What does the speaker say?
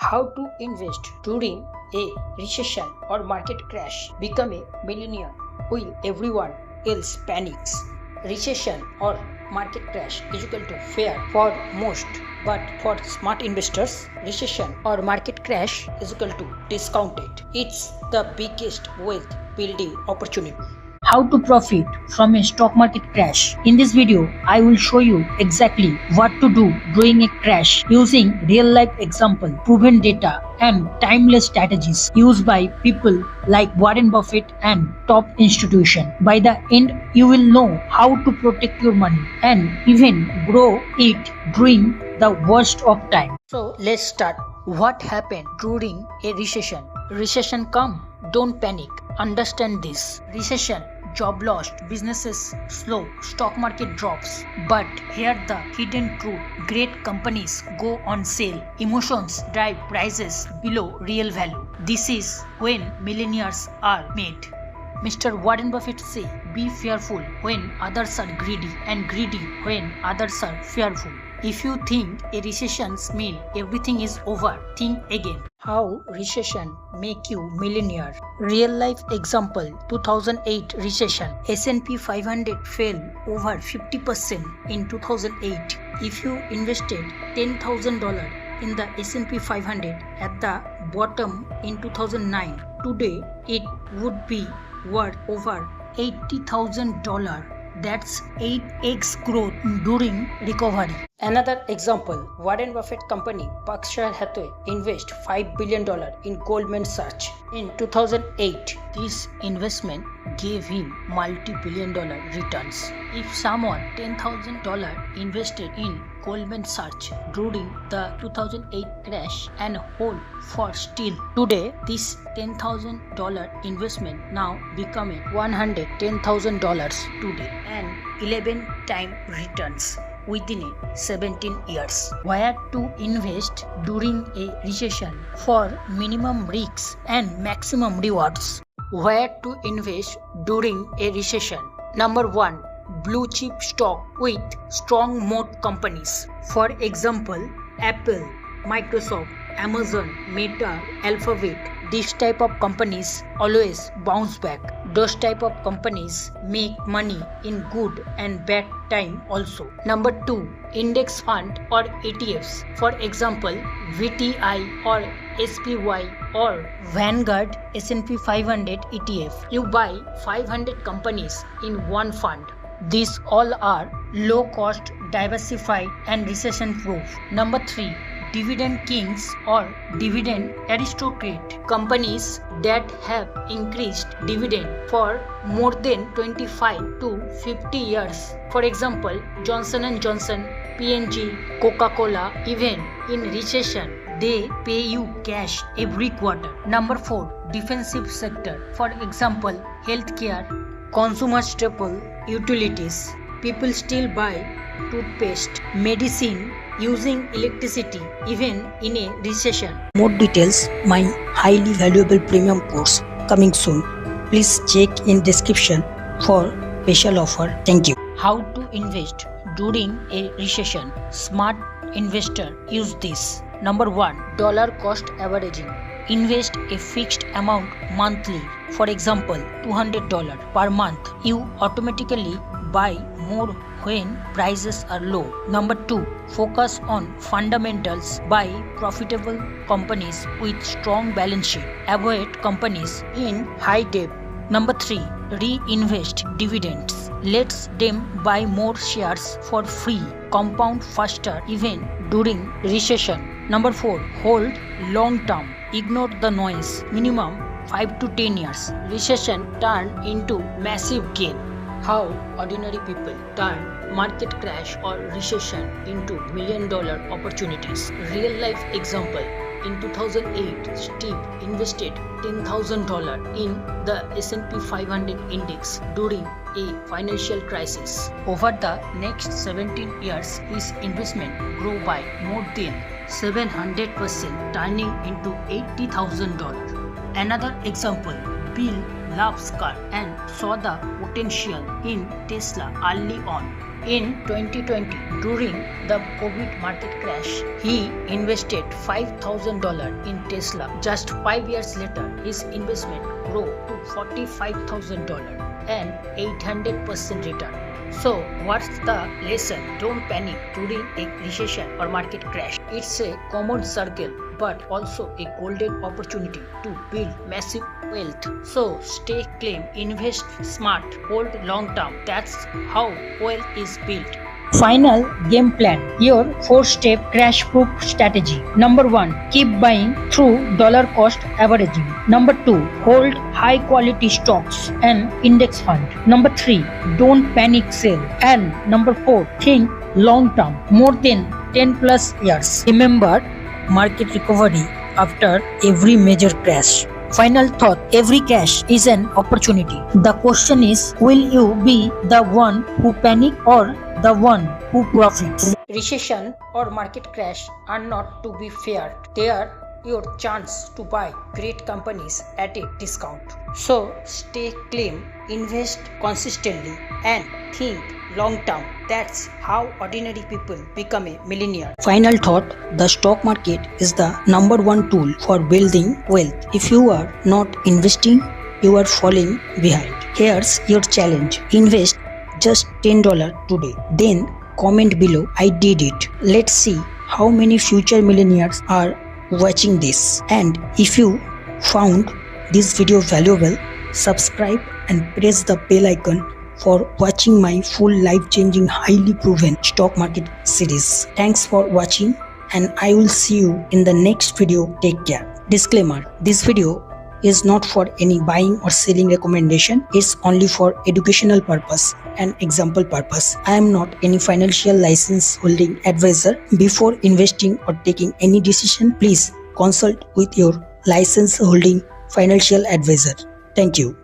How to invest during a recession or market crash. Become a millionaire while everyone else panics. Recession or market crash is equal to fear for most, but for smart investors, recession or market crash is equal to discounted. It's the biggest wealth building opportunity. How to profit from a stock market crash. In this video, I will show you exactly what to do during a crash using real life example, proven data and timeless strategies used by people like Warren Buffett and top institution. By the end, you will know how to protect your money and even grow it during the worst of time. So let's start. What happened during a recession? Recession come, don't panic. Understand this. Recession, job lost, businesses slow, stock market drops. But here the hidden truth. Great companies go on sale. Emotions drive prices below real value. This is when millionaires are made. Mr. Warren Buffett say, be fearful when others are greedy and greedy when others are fearful. If you think a recession means everything is over, think again. How recession make you millionaire? Real life example, 2008 recession. S&P 500 fell over 50% in 2008. If you invested $10,000 in the S&P 500 at the bottom in 2009, today it would be worth over $80,000. That's 8x growth during recovery. Another example, Warren Buffett company Berkshire Hathaway invest $5 billion in Goldman Sachs. In 2008, this investment gave him multi-billion-dollar returns. If someone $10,000 invested in Goldman Sachs during the 2008 crash and hold for still today, this $10,000 investment now become $110,000 today and 11 time returns within 17 years. Where to invest during a recession for minimum risks and maximum rewards? Where to invest during a recession? Number 1. Blue chip stock with strong moat companies. For example, Apple, Microsoft, Amazon, Meta, Alphabet. This type of companies always bounce back. Those type of companies make money in good and bad time also. Number 2. Index fund or ETFs. For example, VTI or SPY or Vanguard S&P 500 ETF. You buy 500 companies in one fund. These all are low cost, diversified and recession proof. Number 3. Dividend kings or dividend aristocrat. Companies that have increased dividend for more than 25 to 50 years. For example, Johnson & Johnson, P&G, Coca-Cola. Even in recession, they pay you cash every quarter. Number 4. Defensive sector. For example, healthcare, consumer staple, utilities. People still buy toothpaste, medicine using electricity even in a recession. More details, my highly valuable premium course coming soon. Please check in description for special offer. Thank you. How to invest during a recession? Smart investor use this. Number 1. Dollar cost averaging. Invest a fixed amount monthly. For example, $200 per month. You automatically buy more when prices are low. Number 2. Focus on fundamentals. Buy profitable companies with strong balance sheet. Avoid companies in high debt. Number 3. Reinvest dividends. Let them buy more shares for free. Compound faster even during recession. Number 4. Hold long term. Ignore the noise. Minimum 5 to 10 years. Recession turn into massive gain. How ordinary people turn market crash or recession into $1 million opportunities. Real life example. In 2008, Steve invested $10,000 in the S&P 500 index during a financial crisis. Over the next 17 years, his investment grew by more than 700%, turning into $80,000. Another example, Bill loves car and saw the potential in Tesla early on. In 2020, during the COVID market crash, he invested $5,000 in Tesla. Just 5 years later, his investment grew to $45,000 and 800% return. So what's the lesson? Don't panic during a recession or market crash. It's a common circle, but also a golden opportunity to build massive wealth. So stay calm, invest smart, hold long term. That's how wealth is built. Final game plan. Your 4-step crash proof strategy. Number 1. Keep buying through dollar cost averaging. Number 2. Hold high quality stocks and index fund. Number 3. Don't panic sell. And number 4. Think long term, more than 10 plus years. Remember, market recovery after every major crash. Final thought, every crash is an opportunity. The question is, will you be the one who panic or the one who profits? Recession or market crash are not to be feared. They are your chance to buy great companies at a discount. So stay calm, invest consistently and think long term. That's how ordinary people become a millionaire. Final thought, the stock market is the number 1 tool for building wealth. If you are not investing, you are falling behind. Here's your challenge. Invest just $10 today. Then comment below, I did it. Let's see how many future millionaires are watching this. And if you found this video valuable, subscribe and press the bell icon for watching my full life-changing, highly proven stock market series. Thanks for watching and I will see you in the next video. Take care. Disclaimer, this video is not for any buying or selling recommendation. It's only for educational purpose and example purpose. I am not any financial license holding advisor. Before investing or taking any decision, please consult with your license holding financial advisor. Thank you.